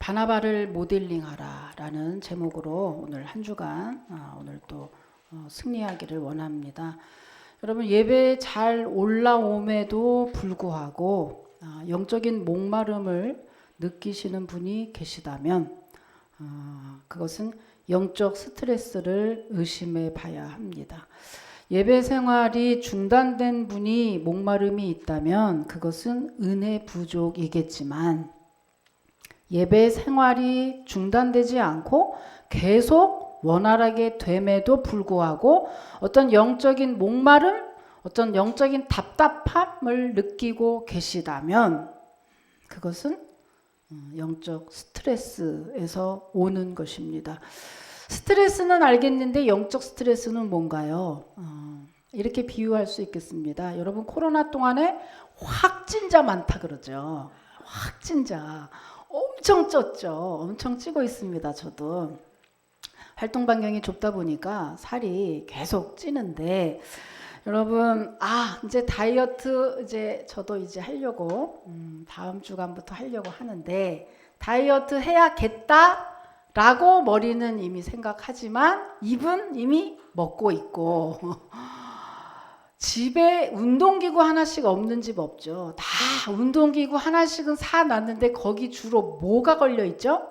바나바를 모델링하라 라는 제목으로 오늘 한 주간 오늘 또 승리하기를 원합니다. 여러분, 예배 잘 올라옴에도 불구하고 영적인 목마름을 느끼시는 분이 계시다면 그것은 영적 스트레스를 의심해 봐야 합니다. 예배 생활이 중단된 분이 목마름이 있다면 그것은 은혜 부족이겠지만, 예배 생활이 중단되지 않고 계속 원활하게 됨에도 불구하고 어떤 영적인 목마름, 어떤 영적인 답답함을 느끼고 계시다면 그것은 영적 스트레스에서 오는 것입니다. 스트레스는 알겠는데 영적 스트레스는 뭔가요? 이렇게 비유할 수 있겠습니다. 여러분, 코로나 동안에 확진자 많다 그러죠. 확진자 엄청 쪘죠. 엄청 찌고 있습니다. 저도 활동 반경이 좁다 보니까 살이 계속 찌는데, 여러분, 이제 다이어트 저도 하려고 다음 주간부터 하려고 하는데, 다이어트 해야겠다라고 머리는 이미 생각하지만 입은 이미 먹고 있고 집에 운동기구 하나씩 없는 집 없죠. 다 운동기구 하나씩은 사놨는데 거기 주로 뭐가 걸려있죠?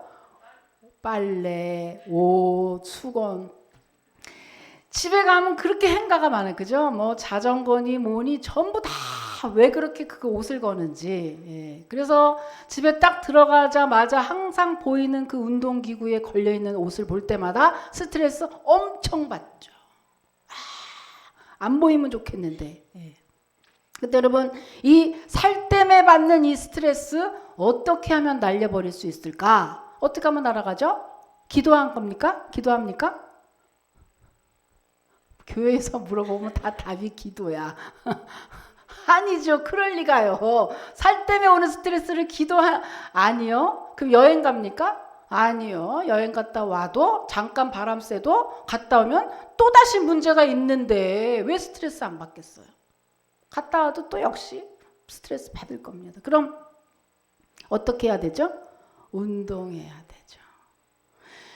빨래, 옷, 수건. 집에 가면 그렇게 행가가 많아요. 그죠? 뭐 자전거니 뭐니 전부 다 왜 그렇게 그 옷을 거는지. 그래서 집에 딱 들어가자마자 항상 보이는 그 운동기구에 걸려있는 옷을 볼 때마다 스트레스 엄청 받죠. 안 보이면 좋겠는데. 근데 여러분, 이 살 때문에 받는 이 스트레스 어떻게 하면 날려버릴 수 있을까? 어떻게 하면 날아가죠? 기도한 겁니까? 기도합니까? 교회에서 물어보면 다 답이 기도야. 아니죠. 그럴 리가요. 살 때문에 오는 스트레스를 아니요. 그럼 여행 갑니까? 아니요. 여행 갔다 와도 잠깐 바람 쐬도 갔다 오면 또다시 문제가 있는데 왜 스트레스 안 받겠어요? 갔다 와도 또 역시 스트레스 받을 겁니다. 그럼 어떻게 해야 되죠? 운동해야 되죠.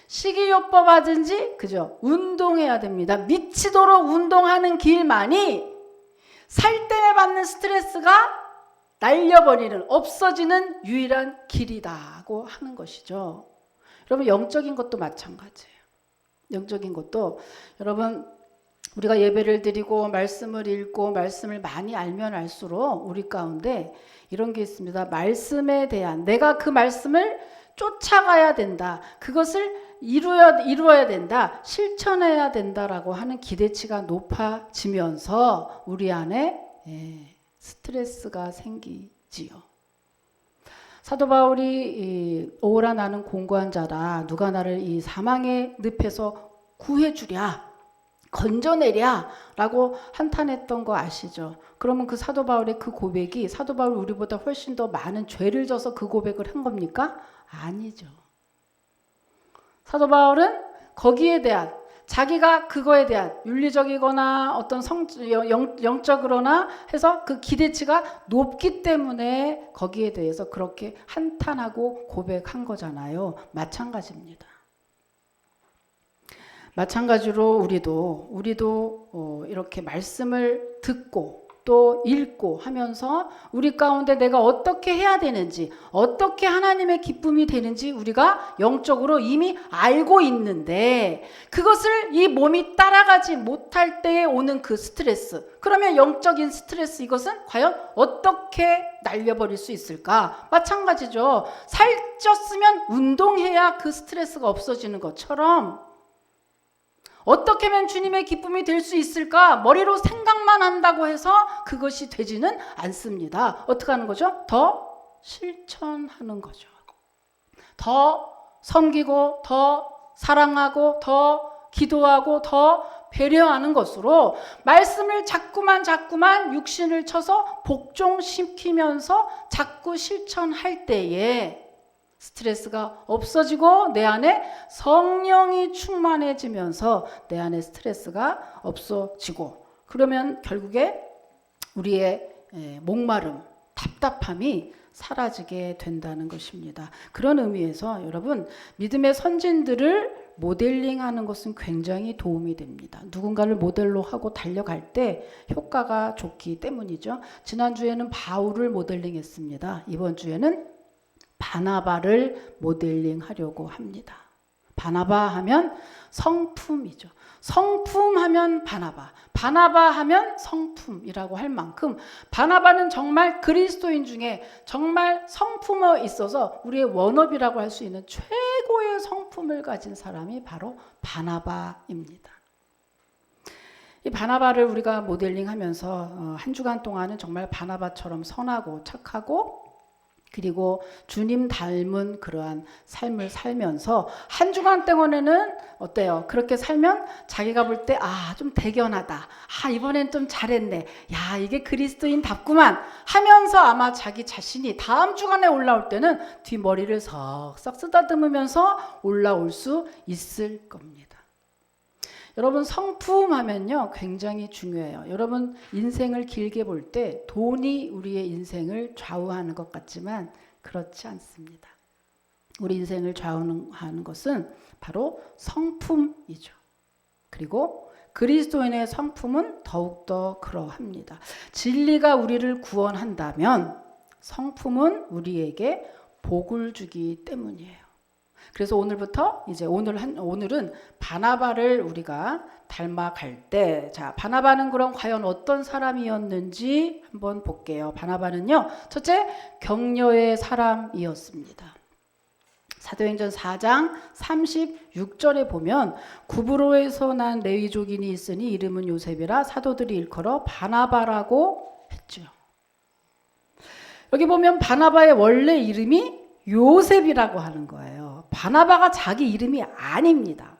식이요법 하든지, 그죠? 운동해야 됩니다. 미치도록 운동하는 길만이 살 때문에 받는 스트레스가 날려버리는, 없어지는 유일한 길이다고 하는 것이죠. 여러분, 영적인 것도 마찬가지예요. 영적인 것도 여러분, 우리가 예배를 드리고 말씀을 읽고 말씀을 많이 알면 알수록 우리 가운데 이런 게 있습니다. 말씀에 대한, 내가 그 말씀을 쫓아가야 된다. 그것을 이루어야 된다. 실천해야 된다라고 하는 기대치가 높아지면서 우리 안에 스트레스가 생기지요. 사도 바울이 오라 나는 공고한 자라, 누가 나를 이 사망의 늪에서 구해주랴, 건져내랴 라고 한탄했던 거 아시죠? 그러면 그 사도 바울의 그 고백이, 사도 바울 우리보다 훨씬 더 많은 죄를 져서 그 고백을 한 겁니까? 아니죠. 사도 바울은 거기에 대한, 자기가 그거에 대한 윤리적이거나 어떤 영적으로나 해서 그 기대치가 높기 때문에 거기에 대해서 그렇게 한탄하고 고백한 거잖아요. 마찬가지입니다. 마찬가지로 우리도 이렇게 말씀을 듣고 또 읽고 하면서 우리 가운데 내가 어떻게 해야 되는지, 어떻게 하나님의 기쁨이 되는지 우리가 영적으로 이미 알고 있는데 그것을 이 몸이 따라가지 못할 때에 오는 그 스트레스, 그러면 영적인 스트레스, 이것은 과연 어떻게 날려버릴 수 있을까? 마찬가지죠. 살쪘으면 운동해야 그 스트레스가 없어지는 것처럼 어떻게 하면 주님의 기쁨이 될 수 있을까? 머리로 생각만 한다고 해서 그것이 되지는 않습니다. 어떻게 하는 거죠? 더 실천하는 거죠. 더 섬기고, 더 사랑하고, 더 기도하고, 더 배려하는 것으로 말씀을 자꾸만 육신을 쳐서 복종시키면서 자꾸 실천할 때에 스트레스가 없어지고 내 안에 성령이 충만해지면서 내 안에 스트레스가 없어지고, 그러면 결국에 우리의 목마름, 답답함이 사라지게 된다는 것입니다. 그런 의미에서 여러분, 믿음의 선진들을 모델링하는 것은 굉장히 도움이 됩니다. 누군가를 모델로 하고 달려갈 때 효과가 좋기 때문이죠. 지난주에는 바울을 모델링했습니다. 이번 주에는 바나바를 모델링하려고 합니다. 바나바 하면 성품이죠. 성품 하면 바나바, 바나바 하면 성품이라고 할 만큼 바나바는 정말 그리스도인 중에 정말 성품에 있어서 우리의 원업이라고 할 수 있는 최고의 성품을 가진 사람이 바로 바나바입니다. 이 바나바를 우리가 모델링하면서 한 주간 동안은 정말 바나바처럼 선하고 착하고 그리고 주님 닮은 그러한 삶을 살면서 한 주간 동안에는 어때요? 그렇게 살면 자기가 볼 때 좀 대견하다. 이번엔 좀 잘했네. 이게 그리스도인답구만 하면서 아마 자기 자신이 다음 주간에 올라올 때는 뒷머리를 석석 쓰다듬으면서 올라올 수 있을 겁니다. 여러분, 성품 하면요 굉장히 중요해요. 여러분, 인생을 길게 볼 때 돈이 우리의 인생을 좌우하는 것 같지만 그렇지 않습니다. 우리 인생을 좌우하는 것은 바로 성품이죠. 그리고 그리스도인의 성품은 더욱더 그러합니다. 진리가 우리를 구원한다면 성품은 우리에게 복을 주기 때문이에요. 그래서 오늘부터 오늘은 바나바를 우리가 닮아갈 때, 바나바는 그럼 과연 어떤 사람이었는지 한번 볼게요. 바나바는요, 첫째, 격려의 사람이었습니다. 사도행전 4장 36절에 보면 구브로에서 난 레위족인이 있으니 이름은 요셉이라 사도들이 일컬어 바나바라고 했죠. 여기 보면 바나바의 원래 이름이 요셉이라고 하는 거예요. 바나바가 자기 이름이 아닙니다.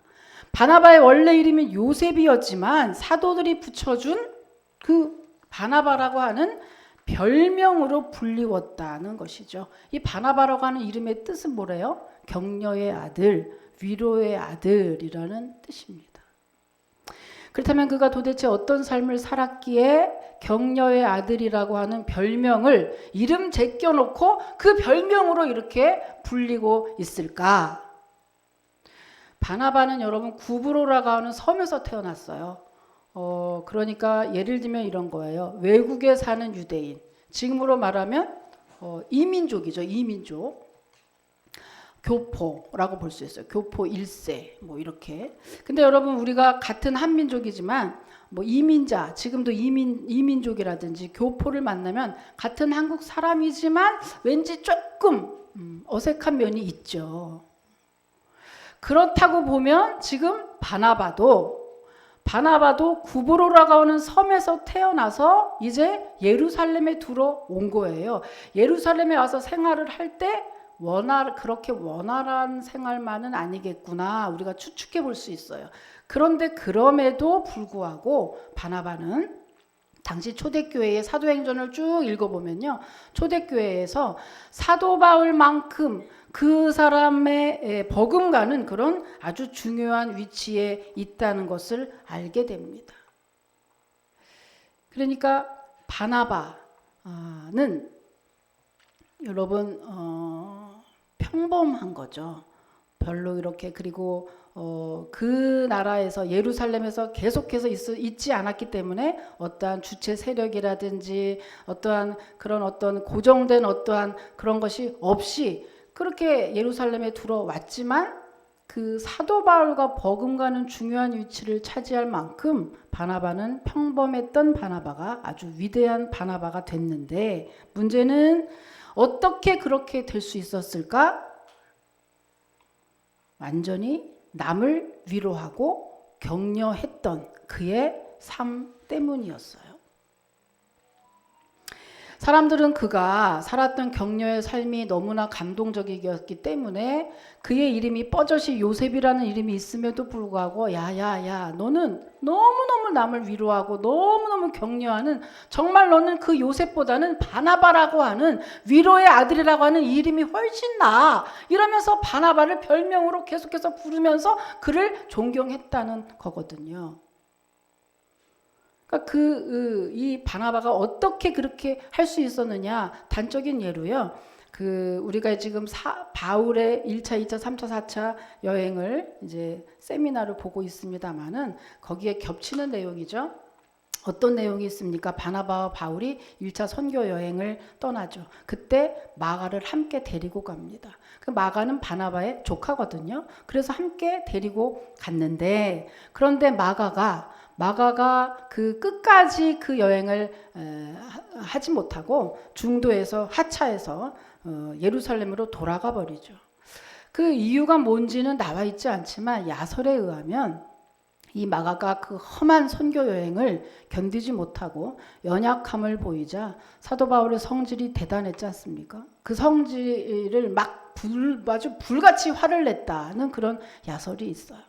바나바의 원래 이름은 요셉이었지만 사도들이 붙여준 그 바나바라고 하는 별명으로 불리웠다는 것이죠. 이 바나바라고 하는 이름의 뜻은 뭐래요? 격려의 아들, 위로의 아들이라는 뜻입니다. 그렇다면 그가 도대체 어떤 삶을 살았기에 격려의 아들이라고 하는 별명을 이름 제껴놓고 그 별명으로 이렇게 불리고 있을까? 바나바는 여러분 구브로라고 하는 섬에서 태어났어요. 그러니까 예를 들면 이런 거예요. 외국에 사는 유대인, 지금으로 말하면 이민족이죠. 이민족. 교포라고 볼 수 있어요. 교포 1세 뭐 이렇게. 근데 여러분, 우리가 같은 한민족이지만 뭐 이민자, 지금도 이민족이라든지 교포를 만나면 같은 한국 사람이지만 왠지 조금 어색한 면이 있죠. 그렇다고 보면 지금 바나바도 구브로라고 하는 섬에서 태어나서 이제 예루살렘에 들어온 거예요. 예루살렘에 와서 생활을 할 때 그렇게 원활한 생활만은 아니겠구나 우리가 추측해 볼 수 있어요. 그런데 그럼에도 불구하고 바나바는 당시 초대교회의 사도행전을 쭉 읽어보면요, 초대교회에서 사도 바울만큼 그 사람의 버금가는 그런 아주 중요한 위치에 있다는 것을 알게 됩니다. 그러니까 바나바는 여러분 평범한 거죠. 별로 이렇게. 그리고 그 나라에서 예루살렘에서 계속해서 있지 않았기 때문에 어떠한 주체 세력이라든지 어떠한 고정된 어떠한 그런 것이 없이 그렇게 예루살렘에 들어왔지만 그 사도 바울과 버금가는 중요한 위치를 차지할 만큼 바나바는 평범했던 바나바가 아주 위대한 바나바가 됐는데, 문제는 어떻게 그렇게 될 수 있었을까? 완전히 남을 위로하고 격려했던 그의 삶 때문이었어요. 사람들은 그가 살았던 격려의 삶이 너무나 감동적이었기 때문에 그의 이름이 뻐젓이 요셉이라는 이름이 있음에도 불구하고 야야야, 너는 너무너무 남을 위로하고 너무너무 격려하는, 정말 너는 그 요셉보다는 바나바라고 하는 위로의 아들이라고 하는 이름이 훨씬 나아, 이러면서 바나바를 별명으로 계속해서 부르면서 그를 존경했다는 거거든요. 그러니까 이 바나바가 어떻게 그렇게 할 수 있었느냐, 단적인 예로요. 우리가 지금 바울의 1차, 2차, 3차, 4차 여행을 이제 세미나를 보고 있습니다만은 거기에 겹치는 내용이죠. 어떤 내용이 있습니까? 바나바와 바울이 1차 선교 여행을 떠나죠. 그때 마가를 함께 데리고 갑니다. 그 마가는 바나바의 조카거든요. 그래서 함께 데리고 갔는데, 그런데 마가가 그 끝까지 그 여행을 하지 못하고 중도에서 하차해서 예루살렘으로 돌아가 버리죠. 그 이유가 뭔지는 나와 있지 않지만 야설에 의하면 이 마가가 그 험한 선교 여행을 견디지 못하고 연약함을 보이자 사도 바울의 성질이 대단했지 않습니까? 그 성질을 아주 불같이 화를 냈다는 그런 야설이 있어요.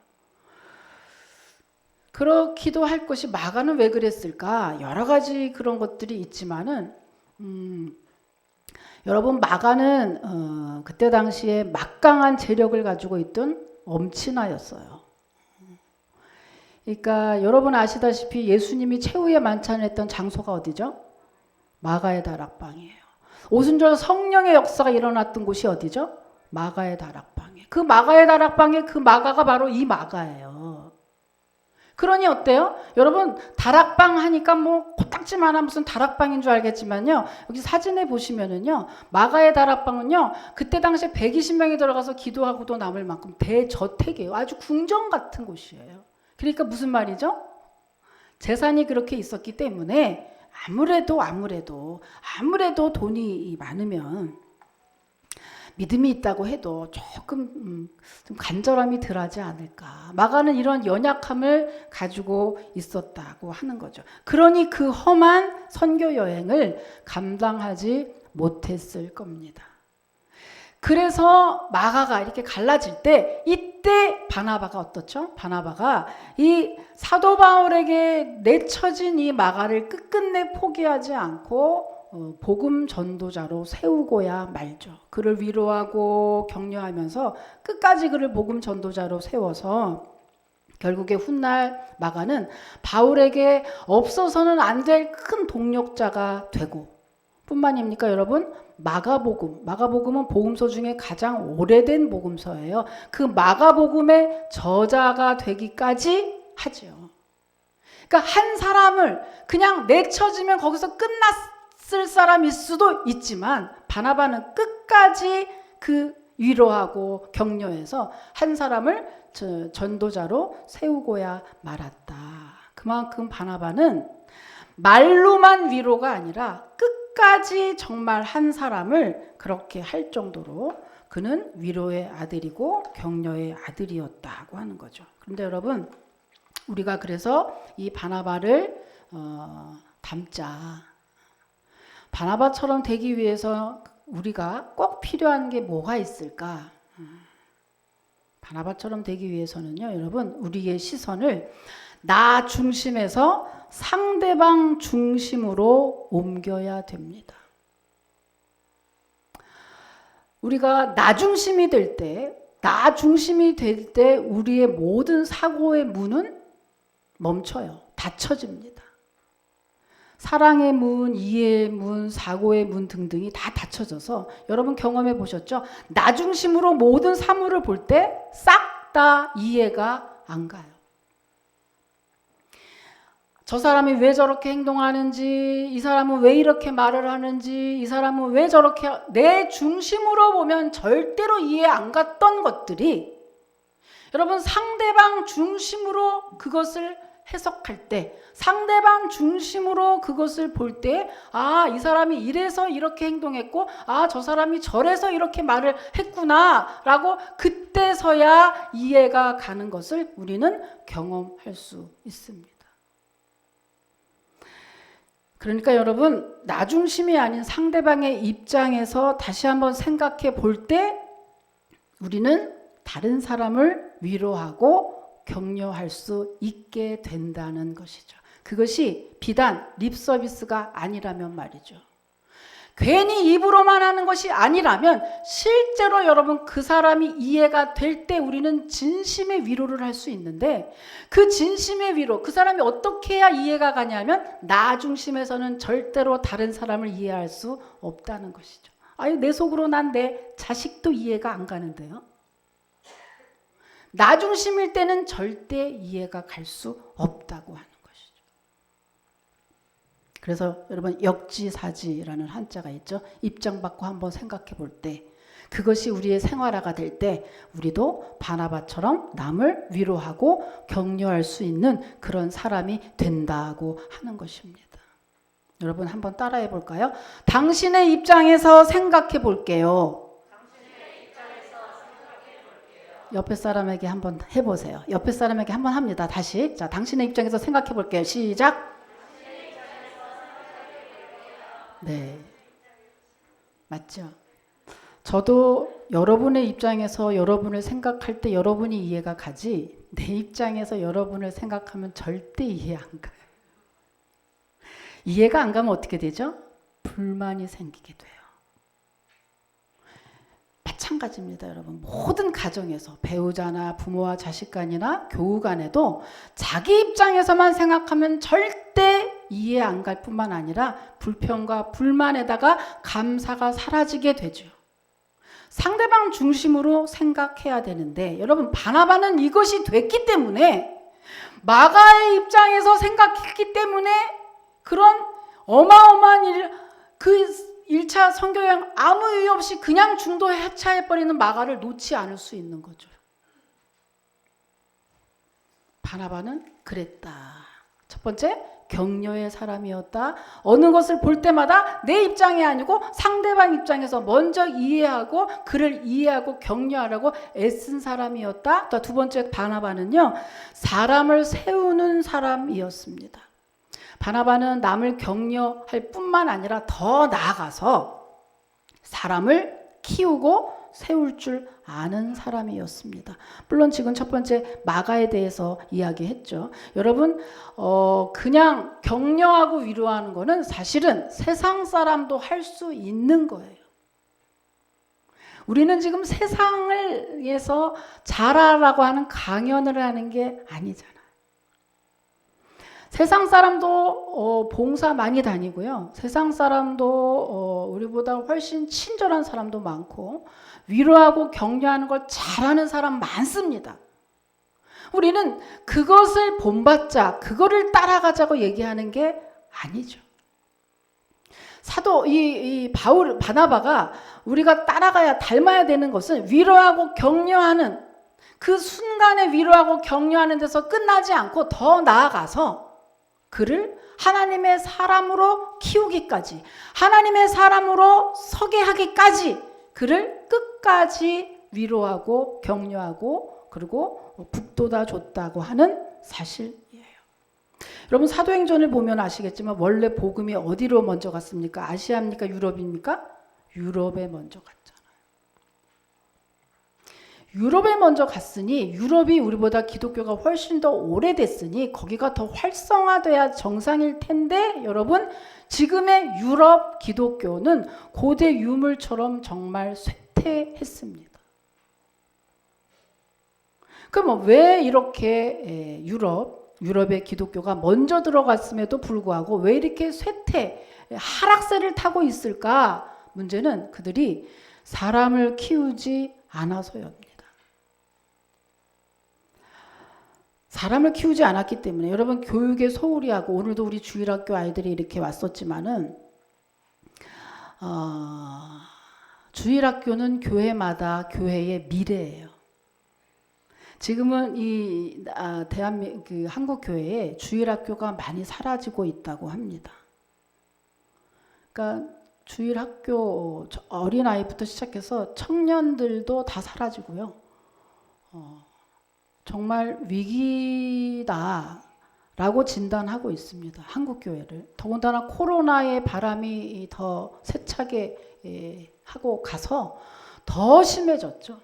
그렇기도 할 것이, 마가는 왜 그랬을까? 여러 가지 그런 것들이 있지만은 여러분, 마가는 그때 당시에 막강한 재력을 가지고 있던 엄친아였어요. 그러니까 여러분 아시다시피 예수님이 최후의 만찬을 했던 장소가 어디죠? 마가의 다락방이에요. 오순절 성령의 역사가 일어났던 곳이 어디죠? 마가의 다락방이에요. 그 마가의 다락방에 그 마가가 바로 이 마가예요. 그러니 어때요? 여러분, 다락방 하니까 뭐 코딱지만한 무슨 다락방인 줄 알겠지만요, 여기 사진에 보시면은요, 마가의 다락방은요, 그때 당시에 120명이 들어가서 기도하고도 남을 만큼 대저택이에요. 아주 궁전 같은 곳이에요. 그러니까 무슨 말이죠? 재산이 그렇게 있었기 때문에 아무래도 돈이 많으면, 믿음이 있다고 해도 조금 좀 간절함이 덜하지 않을까. 마가는 이런 연약함을 가지고 있었다고 하는 거죠. 그러니 그 험한 선교 여행을 감당하지 못했을 겁니다. 그래서 마가가 이렇게 갈라질 때, 이때 바나바가 어떻죠? 바나바가 이 사도 바울에게 내쳐진 이 마가를 끝끝내 포기하지 않고 복음 전도자로 세우고야 말죠. 그를 위로하고 격려하면서 끝까지 그를 복음 전도자로 세워서 결국에 훗날 마가는 바울에게 없어서는 안 될 큰 동력자가 되고, 뿐만입니까 여러분? 마가복음은 복음서 중에 가장 오래된 복음서예요. 그 마가복음의 저자가 되기까지 하죠. 그러니까 한 사람을 그냥 내쳐지면 거기서 끝났을 사람일 수도 있지만, 바나바는 끝까지 그 위로하고 격려해서 한 사람을 전도자로 세우고야 말았다. 그만큼 바나바는 말로만 위로가 아니라 끝까지 정말 한 사람을 그렇게 할 정도로 그는 위로의 아들이고 격려의 아들이었다고 하는 거죠. 그런데 여러분, 우리가 그래서 이 바나바를 닮자. 바나바처럼 되기 위해서 우리가 꼭 필요한 게 뭐가 있을까? 바나바처럼 되기 위해서는요, 여러분, 우리의 시선을 나 중심에서 상대방 중심으로 옮겨야 됩니다. 우리가 나 중심이 될 때 우리의 모든 사고의 문은 멈춰요. 닫혀집니다. 사랑의 문, 이해의 문, 사고의 문 등등이 다 닫혀져서, 여러분 경험해 보셨죠? 나 중심으로 모든 사물을 볼 때 싹 다 이해가 안 가요. 저 사람이 왜 저렇게 행동하는지, 이 사람은 왜 이렇게 말을 하는지, 이 사람은 왜 저렇게, 내 중심으로 보면 절대로 이해 안 갔던 것들이, 여러분 상대방 중심으로 그것을 해석할 때, 상대방 중심으로 그것을 볼 때, 아, 이 사람이 이래서 이렇게 행동했고, 아, 저 사람이 저래서 이렇게 말을 했구나 라고 그때서야 이해가 가는 것을 우리는 경험할 수 있습니다. 그러니까 여러분, 나 중심이 아닌 상대방의 입장에서 다시 한번 생각해 볼 때 우리는 다른 사람을 위로하고 격려할 수 있게 된다는 것이죠. 그것이 비단 립 서비스가 아니라면 말이죠. 괜히 입으로만 하는 것이 아니라면 실제로 여러분 그 사람이 이해가 될 때 우리는 진심의 위로를 할 수 있는데, 그 진심의 위로, 그 사람이 어떻게 해야 이해가 가냐면 나 중심에서는 절대로 다른 사람을 이해할 수 없다는 것이죠. 아유, 내 속으로 난 내 자식도 이해가 안 가는데요. 나 중심일 때는 절대 이해가 갈 수 없다고 하는 것이죠. 그래서 여러분 역지사지라는 한자가 있죠. 입장 바꿔 한번 생각해 볼 때 그것이 우리의 생활화가 될 때 우리도 바나바처럼 남을 위로하고 격려할 수 있는 그런 사람이 된다고 하는 것입니다. 여러분 한번 따라해 볼까요? 당신의 입장에서 생각해 볼게요. 옆에 사람에게 한번 해보세요. 옆에 사람에게 한번 합니다. 다시. 자, 당신의 입장에서 생각해 볼게요. 시작. 네. 맞죠? 저도 여러분의 입장에서 여러분을 생각할 때 여러분이 이해가 가지, 내 입장에서 여러분을 생각하면 절대 이해 안 가요. 이해가 안 가면 어떻게 되죠? 불만이 생기게 돼요. 마찬가지입니다, 여러분. 모든 가정에서 배우자나 부모와 자식 간이나 교우 간에도 자기 입장에서만 생각하면 절대 이해 안 갈 뿐만 아니라 불평과 불만에다가 감사가 사라지게 되죠. 상대방 중심으로 생각해야 되는데 여러분 바나바는 이것이 됐기 때문에 마가의 입장에서 생각했기 때문에 그런 어마어마한 일, 그 1차 선교여행 아무 이유 없이 그냥 중도 해체해버리는 마가를 놓지 않을 수 있는 거죠. 바나바는 그랬다. 첫 번째, 격려의 사람이었다. 어느 것을 볼 때마다 내 입장이 아니고 상대방 입장에서 먼저 이해하고 그를 이해하고 격려하려고 애쓴 사람이었다. 두 번째, 바나바는요, 사람을 세우는 사람이었습니다. 바나바는 남을 격려할 뿐만 아니라 더 나아가서 사람을 키우고 세울 줄 아는 사람이었습니다. 물론 지금 첫 번째 마가에 대해서 이야기했죠. 여러분 그냥 격려하고 위로하는 거는 사실은 세상 사람도 할 수 있는 거예요. 우리는 지금 세상을 위해서 잘하라고 하는 강연을 하는 게 아니잖아요. 세상 사람도 봉사 많이 다니고요. 세상 사람도 우리보다 훨씬 친절한 사람도 많고 위로하고 격려하는 걸 잘하는 사람 많습니다. 우리는 그것을 본받자, 그거를 따라가자고 얘기하는 게 아니죠. 사도 이 바나바가 우리가 따라가야 닮아야 되는 것은 위로하고 격려하는 그 순간에 위로하고 격려하는 데서 끝나지 않고 더 나아가서 그를 하나님의 사람으로 키우기까지, 하나님의 사람으로 서게 하기까지 그를 끝까지 위로하고 격려하고 그리고 북돋아 줬다고 하는 사실이에요. 여러분 사도행전을 보면 아시겠지만 원래 복음이 어디로 먼저 갔습니까? 아시아입니까? 유럽입니까? 유럽에 먼저 갔잖아요. 유럽에 먼저 갔으니 유럽이 우리보다 기독교가 훨씬 더 오래됐으니 거기가 더 활성화돼야 정상일 텐데 여러분 지금의 유럽 기독교는 고대 유물처럼 정말 쇠퇴했습니다. 그럼 왜 이렇게 유럽의 기독교가 먼저 들어갔음에도 불구하고 왜 이렇게 하락세를 타고 있을까? 문제는 그들이 사람을 키우지 않아서입니다. 사람을 키우지 않았기 때문에 여러분 교육의 소홀히 하고 오늘도 우리 주일학교 아이들이 이렇게 왔었지만은 주일학교는 교회마다 교회의 미래예요. 지금은 이 대한민국 한국 교회에 주일학교가 많이 사라지고 있다고 합니다. 그러니까 주일학교 어린아이부터 시작해서 청년들도 다 사라지고요. 정말 위기다라고 진단하고 있습니다. 한국 교회를. 더군다나 코로나의 바람이 더 세차게 하고 가서 더 심해졌죠.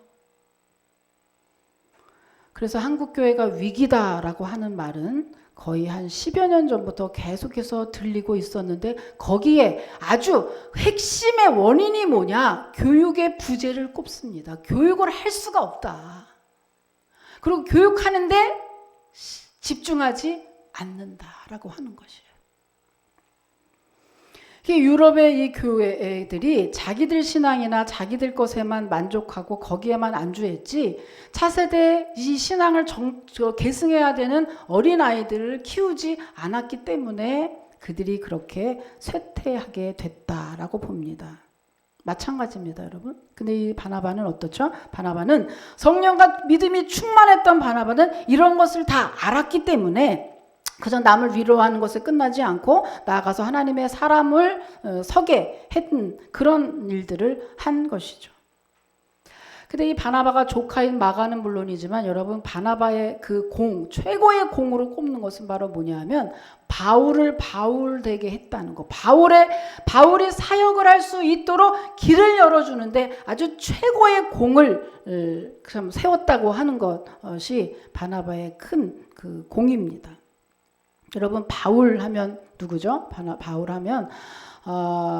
그래서 한국 교회가 위기다라고 하는 말은 거의 한 10여 년 전부터 계속해서 들리고 있었는데 거기에 아주 핵심의 원인이 뭐냐? 교육의 부재를 꼽습니다. 교육을 할 수가 없다. 그리고 교육하는데 집중하지 않는다라고 하는 것이에요. 유럽의 이 교회들이 자기들 신앙이나 자기들 것에만 만족하고 거기에만 안주했지 차세대 이 신앙을 계승해야 되는 어린아이들을 키우지 않았기 때문에 그들이 그렇게 쇠퇴하게 됐다라고 봅니다. 마찬가지입니다, 여러분. 근데 이 바나바는 어떻죠? 바나바는 성령과 믿음이 충만했던 바나바는 이런 것을 다 알았기 때문에 그저 남을 위로하는 것에 끝나지 않고 나아가서 하나님의 사람을 서게 했던 그런 일들을 한 것이죠. 근데 이 바나바가 조카인 마가는 물론이지만 여러분 바나바의 그 최고의 공으로 꼽는 것은 바로 뭐냐면 바울을 바울 되게 했다는 거. 바울이 사역을 할 수 있도록 길을 열어주는데 아주 최고의 공을 세웠다고 하는 것이 바나바의 큰 그 공입니다. 여러분 바울 하면 누구죠? 바울 하면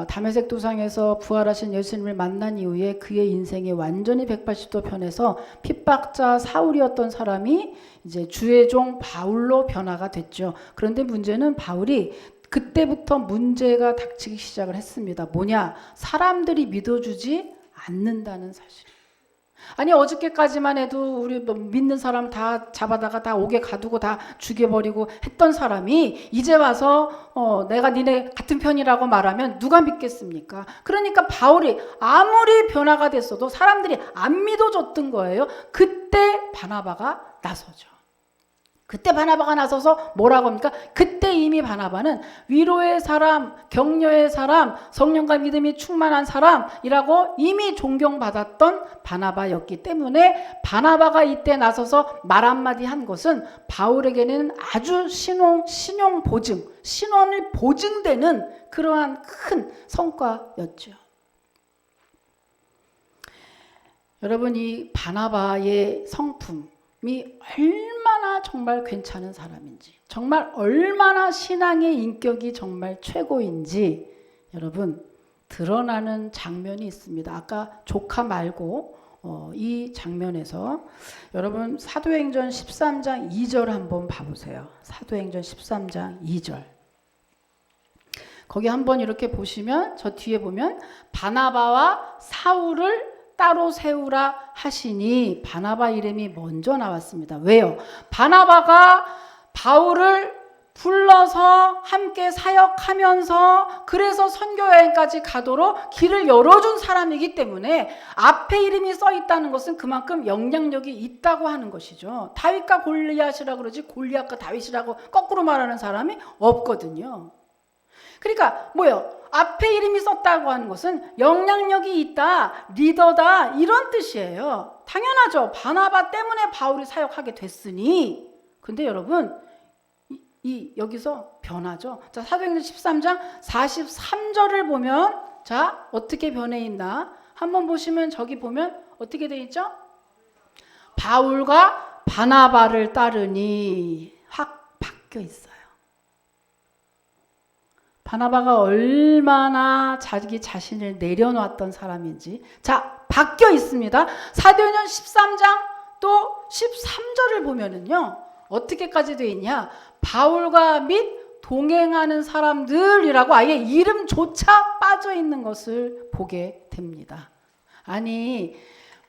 다메섹 도상에서 부활하신 예수님을 만난 이후에 그의 인생이 완전히 180도 변해서 핍박자 사울이었던 사람이 이제 주의 종 바울로 변화가 됐죠. 그런데 문제는 바울이 그때부터 문제가 닥치기 시작을 했습니다. 뭐냐? 사람들이 믿어주지 않는다는 사실. 아니 어저께까지만 해도 우리 믿는 사람 다 잡아다가 다 옥에 가두고 다 죽여버리고 했던 사람이 이제 와서 내가 니네 같은 편이라고 말하면 누가 믿겠습니까? 그러니까 바울이 아무리 변화가 됐어도 사람들이 안 믿어줬던 거예요. 그때 바나바가 나서죠. 그때 바나바가 나서서 뭐라고 합니까? 그때 이미 바나바는 위로의 사람, 격려의 사람, 성령과 믿음이 충만한 사람이라고 이미 존경받았던 바나바였기 때문에 바나바가 이때 나서서 말 한마디 한 것은 바울에게는 아주 신용을 보증되는 그러한 큰 성과였죠. 여러분 이 바나바의 성품 이 얼마나 정말 괜찮은 사람인지 정말 얼마나 신앙의 인격이 정말 최고인지 여러분 드러나는 장면이 있습니다. 아까 조카 말고 이 장면에서 여러분 사도행전 13장 2절 한번 봐보세요. 사도행전 13장 2절 거기 한번 이렇게 보시면 저 뒤에 보면 바나바와 사울을 따로 세우라 하시니 바나바 이름이 먼저 나왔습니다. 왜요? 바나바가 바울을 불러서 함께 사역하면서 그래서 선교여행까지 가도록 길을 열어준 사람이기 때문에 앞에 이름이 써 있다는 것은 그만큼 영향력이 있다고 하는 것이죠. 다윗과 골리앗이라고 그러지 골리앗과 다윗이라고 거꾸로 말하는 사람이 없거든요. 그러니까 뭐예요? 앞에 이름이 썼다고 하는 것은 영향력이 있다, 리더다 이런 뜻이에요. 당연하죠. 바나바 때문에 바울이 사역하게 됐으니. 근데 여러분 여기서 변하죠. 자, 사도행전 13장 43절을 보면 자 어떻게 변해 있나 한번 보시면 저기 보면 어떻게 돼 있죠? 바울과 바나바를 따르니 확 바뀌어 있어요. 바나바가 얼마나 자기 자신을 내려놨던 사람인지 자 바뀌어 있습니다. 사도행전 13장 또 13절을 보면은요 어떻게까지 되어 있냐 바울과 및 동행하는 사람들이라고 아예 이름조차 빠져 있는 것을 보게 됩니다. 아니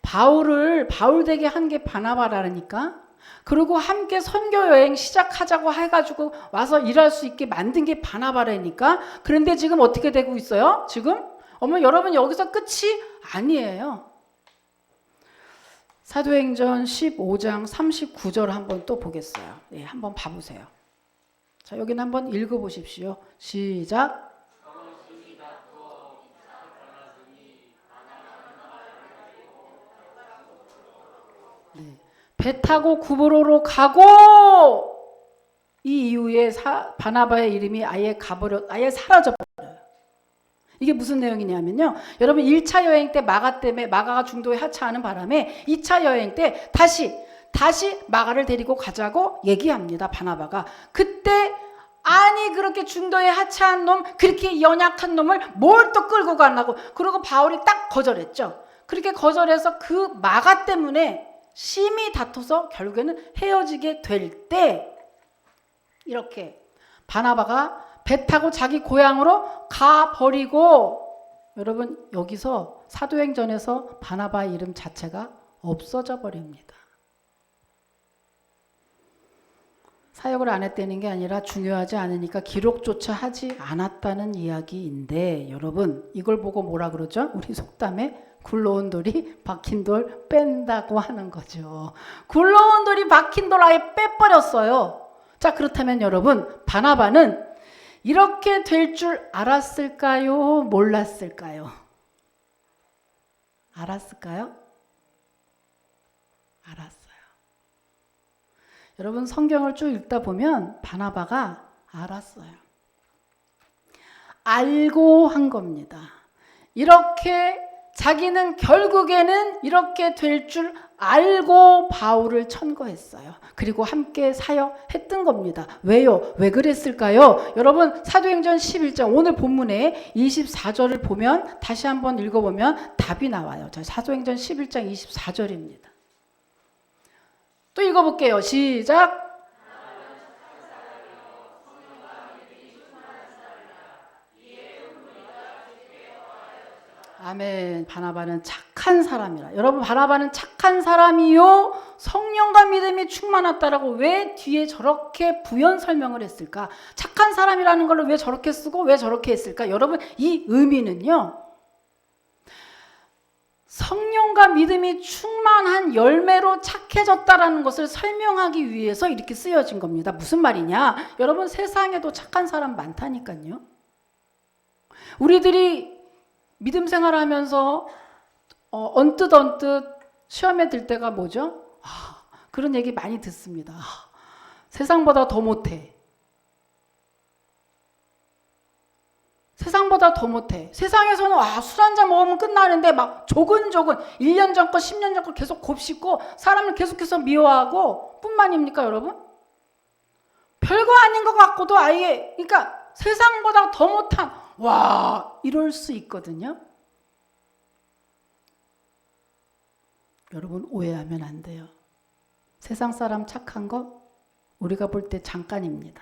바울 되게 한 게 바나바라니까. 그리고 함께 선교여행 시작하자고 해가지고 와서 일할 수 있게 만든 게 바나바라니까. 그런데 지금 어떻게 되고 있어요? 지금? 여러분 여기서 끝이 아니에요. 사도행전 15장 39절 한번 또 보겠어요. 네, 한번 봐보세요. 자, 여기는 한번 읽어보십시오. 시작. 네. 배 타고 구브로로 가고 이 이후에 바나바의 이름이 아예 사라져버려요. 이게 무슨 내용이냐면요. 여러분 1차 여행 때 마가 때문에 마가가 중도에 하차하는 바람에 2차 여행 때 다시 다시 마가를 데리고 가자고 얘기합니다. 바나바가. 그때 아니 그렇게 중도에 하찮은 놈, 그렇게 연약한 놈을 뭘 또 끌고 가려고. 그리고 바울이 딱 거절했죠. 그렇게 거절해서 그 마가 때문에 심히 다퉈서 결국에는 헤어지게 될 때 이렇게 바나바가 배 타고 자기 고향으로 가버리고, 여러분 여기서 사도행전에서 바나바의 이름 자체가 없어져 버립니다. 사역을 안 했다는 게 아니라 중요하지 않으니까 기록조차 하지 않았다는 이야기인데, 여러분 이걸 보고 뭐라 그러죠? 우리 속담에 굴러온 돌이 박힌 돌 뺀다고 하는 거죠. 굴러온 돌이 박힌 돌 아예 빼버렸어요. 자, 그렇다면 여러분 바나바는 이렇게 될 줄 알았을까요? 몰랐을까요? 알았을까요? 알았어요. 여러분 성경을 쭉 읽다 보면 바나바가 알았어요. 알고 한 겁니다. 이렇게 자기는 결국에는 이렇게 될 줄 알고 바울을 천거했어요. 그리고 함께 사역했던 겁니다. 왜요? 왜 그랬을까요? 여러분 사도행전 11장 오늘 본문에 24절을 보면, 다시 한번 읽어보면 답이 나와요. 자, 사도행전 11장 24절입니다. 또 읽어볼게요. 시작. 아멘. 바나바는 착한 사람이라. 여러분 바나바는 착한 사람이요 성령과 믿음이 충만했다라고 왜 뒤에 저렇게 부연 설명을 했을까? 착한 사람이라는 걸로 왜 저렇게 쓰고 왜 저렇게 했을까? 여러분 이 의미는요, 성령과 믿음이 충만한 열매로 착해졌다라는 것을 설명하기 위해서 이렇게 쓰여진 겁니다. 무슨 말이냐? 여러분 세상에도 착한 사람 많다니까요. 우리들이 믿음 생활하면서 언뜻 시험에 들 때가 뭐죠? 그런 얘기 많이 듣습니다. 세상보다 더 못해. 세상보다 더 못해. 세상에서는 술 한잔 먹으면 끝나는데 막 조근조근 1년 전 거 10년 전 거 계속 곱씹고 사람을 계속해서 미워하고 뿐만입니까 여러분? 별거 아닌 것 같고도 아예, 그러니까 세상보다 더 못한, 이럴 수 있거든요. 여러분 오해하면 안 돼요. 세상 사람 착한 거 우리가 볼 때 잠깐입니다.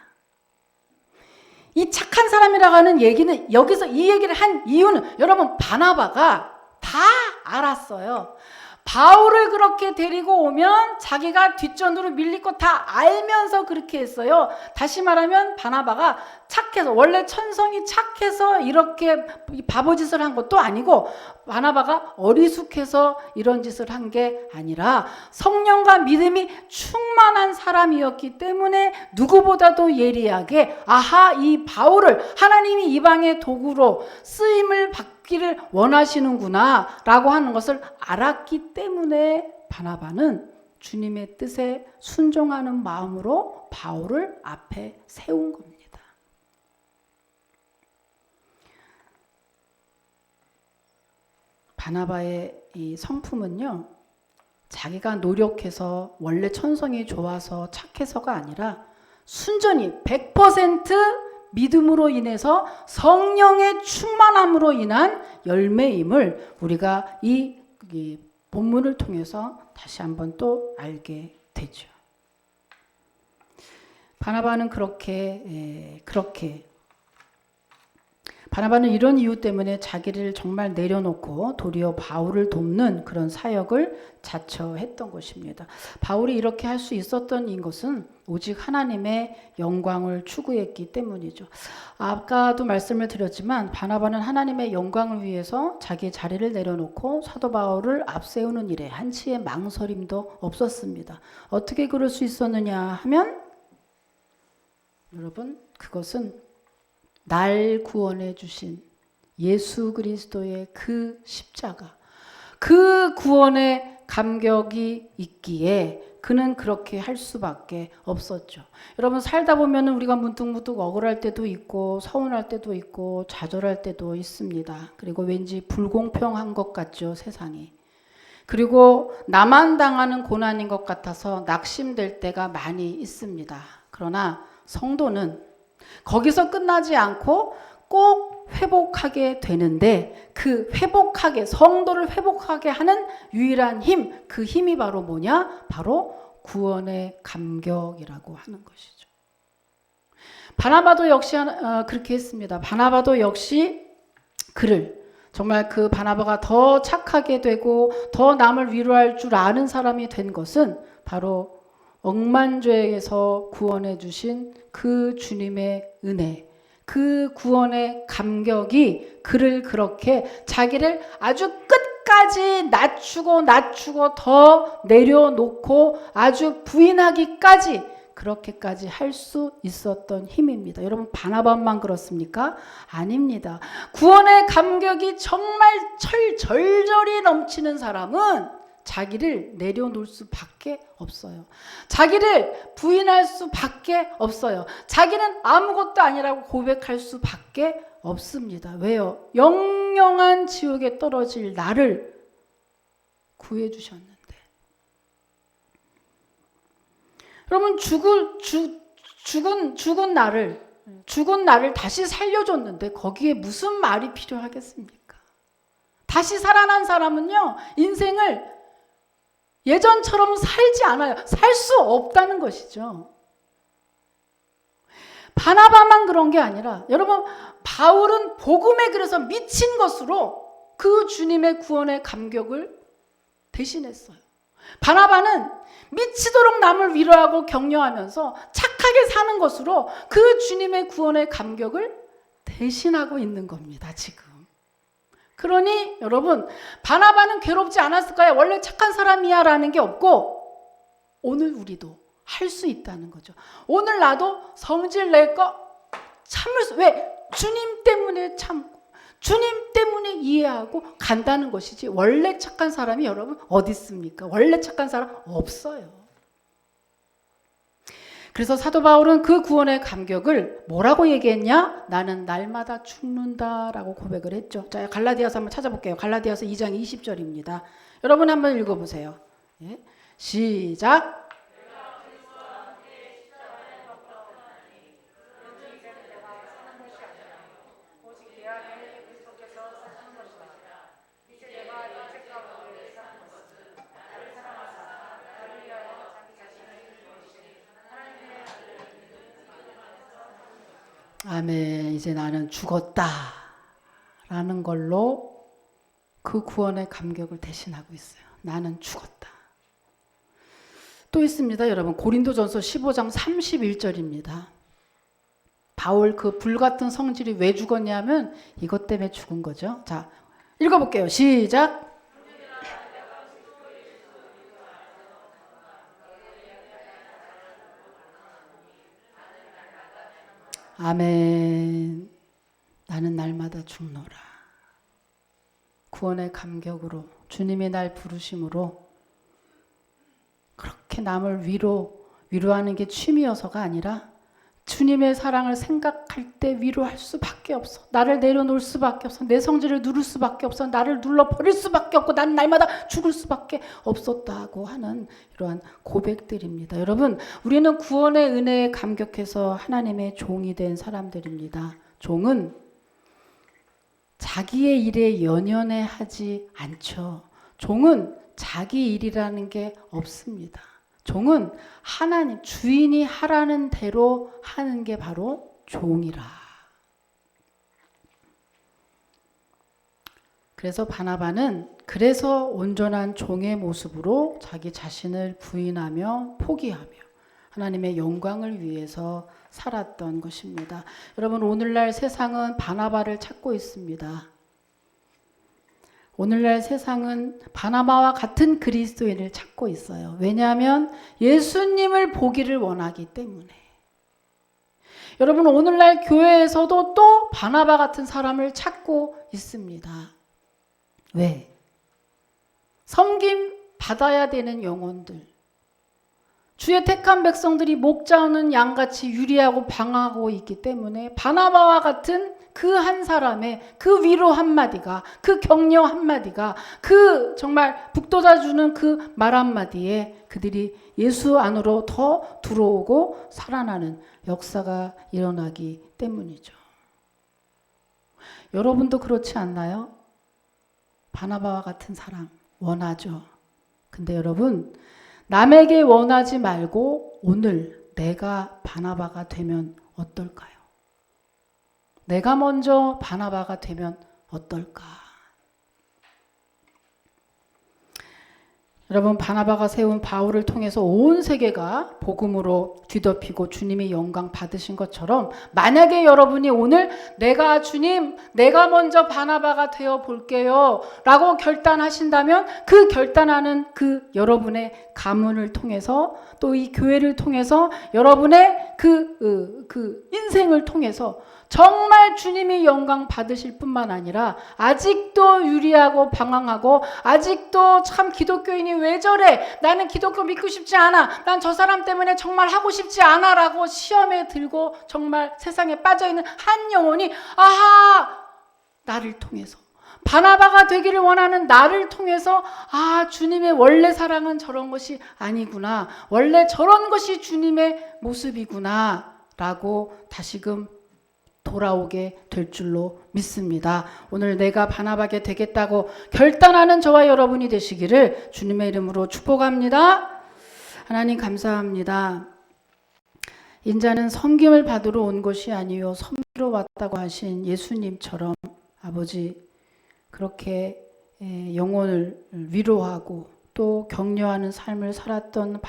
이 착한 사람이라고 하는 얘기는, 여기서 이 얘기를 한 이유는 여러분 바나바가 다 알았어요. 바울을 그렇게 데리고 오면 자기가 뒷전으로 밀릴 거 다 알면서 그렇게 했어요. 다시 말하면 바나바가 착해서, 원래 천성이 착해서 이렇게 바보짓을 한 것도 아니고, 바나바가 어리숙해서 이런 짓을 한 게 아니라 성령과 믿음이 충만한 사람이었기 때문에 누구보다도 예리하게 이 바울을 하나님이 이방의 도구로 쓰임을 받기를 원하시는구나 라고 하는 것을 알았기 때문에 바나바는 주님의 뜻에 순종하는 마음으로 바울을 앞에 세운 겁니다. 바나바의 이 성품은요, 자기가 노력해서 원래 천성이 좋아서 착해서가 아니라 순전히 100% 믿음으로 인해서 성령의 충만함으로 인한 열매임을 우리가 이 본문을 통해서 다시 한번 또 알게 되죠. 바나바는 바나바는 이런 이유 때문에 자기를 정말 내려놓고 도리어 바울을 돕는 그런 사역을 자처했던 것입니다. 바울이 이렇게 할 수 있었던 것은 오직 하나님의 영광을 추구했기 때문이죠. 아까도 말씀을 드렸지만 바나바는 하나님의 영광을 위해서 자기의 자리를 내려놓고 사도 바울을 앞세우는 일에 한치의 망설임도 없었습니다. 어떻게 그럴 수 있었느냐 하면, 여러분 그것은 날 구원해 주신 예수 그리스도의 그 십자가, 그 구원의 감격이 있기에 그는 그렇게 할 수밖에 없었죠. 여러분 살다 보면 우리가 문득문득 억울할 때도 있고 서운할 때도 있고 좌절할 때도 있습니다. 그리고 왠지 불공평한 것 같죠, 세상이. 그리고 나만 당하는 고난인 것 같아서 낙심될 때가 많이 있습니다. 그러나 성도는 거기서 끝나지 않고 꼭 회복하게 되는데 그 회복하게, 성도를 회복하게 하는 유일한 힘, 그 힘이 바로 뭐냐? 바로 구원의 감격이라고 하는 것이죠. 바나바도 역시 그렇게 했습니다. 바나바도 역시 그를 정말 그 바나바가 더 착하게 되고 더 남을 위로할 줄 아는 사람이 된 것은 바로 억만죄에서 구원해 주신 그 주님의 은혜, 그 구원의 감격이 그를 그렇게 자기를 아주 끝까지 낮추고 더 내려놓고 아주 부인하기까지 그렇게까지 할 수 있었던 힘입니다. 여러분 바나바만 그렇습니까? 아닙니다. 구원의 감격이 정말 절절히 넘치는 사람은 자기를 내려놓을 수밖에 없어요. 자기를 부인할 수밖에 없어요. 자기는 아무것도 아니라고 고백할 수밖에 없습니다. 왜요? 영영한 지옥에 떨어질 나를 구해 주셨는데. 여러분 죽은 나를 다시 살려줬는데 거기에 무슨 말이 필요하겠습니까? 다시 살아난 사람은요, 인생을 예전처럼 살지 않아요. 살 수 없다는 것이죠. 바나바만 그런 게 아니라 여러분 바울은 복음에 그래서 미친 것으로 그 주님의 구원의 감격을 대신했어요. 바나바는 미치도록 남을 위로하고 격려하면서 착하게 사는 것으로 그 주님의 구원의 감격을 대신하고 있는 겁니다, 지금. 그러니 여러분 바나바는 괴롭지 않았을까요? 원래 착한 사람이야 라는 게 없고 오늘 우리도 할 수 있다는 거죠. 오늘 나도 성질 낼 거 참을 수, 왜? 주님 때문에 참고 주님 때문에 이해하고 간다는 것이지 원래 착한 사람이 여러분 어디 있습니까? 원래 착한 사람 없어요. 그래서 사도 바울은 그 구원의 감격을 뭐라고 얘기했냐? 나는 날마다 죽는다라고 고백을 했죠. 자, 갈라디아서 한번 찾아볼게요. 갈라디아서 2장 20절입니다. 여러분 한번 읽어보세요. 예? 시작. 아멘. 이제 나는 죽었다 라는 걸로 그 구원의 감격을 대신하고 있어요. 나는 죽었다. 또 있습니다. 여러분 고린도전서 15장 31절입니다. 바울 그 불같은 성질이 왜 죽었냐면 이것 때문에 죽은 거죠. 자, 읽어볼게요. 시작. 아멘. 나는 날마다 죽노라. 구원의 감격으로 주님이 날 부르심으로 그렇게 남을 위로하는 게 취미여서가 아니라 주님의 사랑을 생각할 때 위로할 수밖에 없어. 나를 내려놓을 수밖에 없어. 내 성질을 누를 수밖에 없어. 나를 눌러버릴 수밖에 없고 나는 날마다 죽을 수밖에 없었다고 하는 이러한 고백들입니다. 여러분 우리는 구원의 은혜에 감격해서 하나님의 종이 된 사람들입니다. 종은 자기의 일에 연연해 하지 않죠. 종은 자기 일이라는 게 없습니다. 종은 하나님, 주인이 하라는 대로 하는 게 바로 종이라. 그래서 바나바는 그래서 온전한 종의 모습으로 자기 자신을 부인하며 포기하며 하나님의 영광을 위해서 살았던 것입니다. 여러분 오늘날 세상은 바나바를 찾고 있습니다. 오늘날 세상은 바나바와 같은 그리스도인을 찾고 있어요. 왜냐하면 예수님을 보기를 원하기 때문에. 여러분 오늘날 교회에서도 또 바나바 같은 사람을 찾고 있습니다. 왜? 섬김 받아야 되는 영혼들, 주의 택한 백성들이 목자는 양같이 유리하고 방하고 있기 때문에 바나바와 같은 그 한 사람의 그 위로 한마디가, 그 격려 한마디가, 그 정말 북돋아주는 그 말 한마디에 그들이 예수 안으로 더 들어오고 살아나는 역사가 일어나기 때문이죠. 여러분도 그렇지 않나요? 바나바와 같은 사랑 원하죠. 근데 여러분, 남에게 원하지 말고 오늘 내가 바나바가 되면 어떨까요? 내가 먼저 바나바가 되면 어떨까? 여러분, 바나바가 세운 바울을 통해서 온 세계가 복음으로 뒤덮이고 주님이 영광 받으신 것처럼, 만약에 여러분이 오늘 내가 주님, 내가 먼저 바나바가 되어 볼게요 라고 결단하신다면, 그 결단하는 그 여러분의 가문을 통해서, 또 이 교회를 통해서, 여러분의 그 인생을 통해서 정말 주님이 영광 받으실 뿐만 아니라, 아직도 유리하고 방황하고 아직도 참 기독교인이 왜 저래? 나는 기독교 믿고 싶지 않아. 난 저 사람 때문에 정말 하고 싶지 않아 라고 시험에 들고 정말 세상에 빠져있는 한 영혼이, 아하! 나를 통해서, 바나바가 되기를 원하는 나를 통해서, 아, 주님의 원래 사랑은 저런 것이 아니구나, 원래 저런 것이 주님의 모습이구나 라고 다시금 돌아오게 될 줄로 믿습니다. 오늘 내가 바나바게 되겠다고 결단하는 저와 여러분이 되시기를 주님의 이름으로 축복합니다. 하나님 감사합니다. 인자는 섬김을 받으러 온 것이 아니요 섬기러 왔다고 하신 예수님처럼 아버지, 그렇게 영혼을 위로하고 또 격려하는 삶을 살았던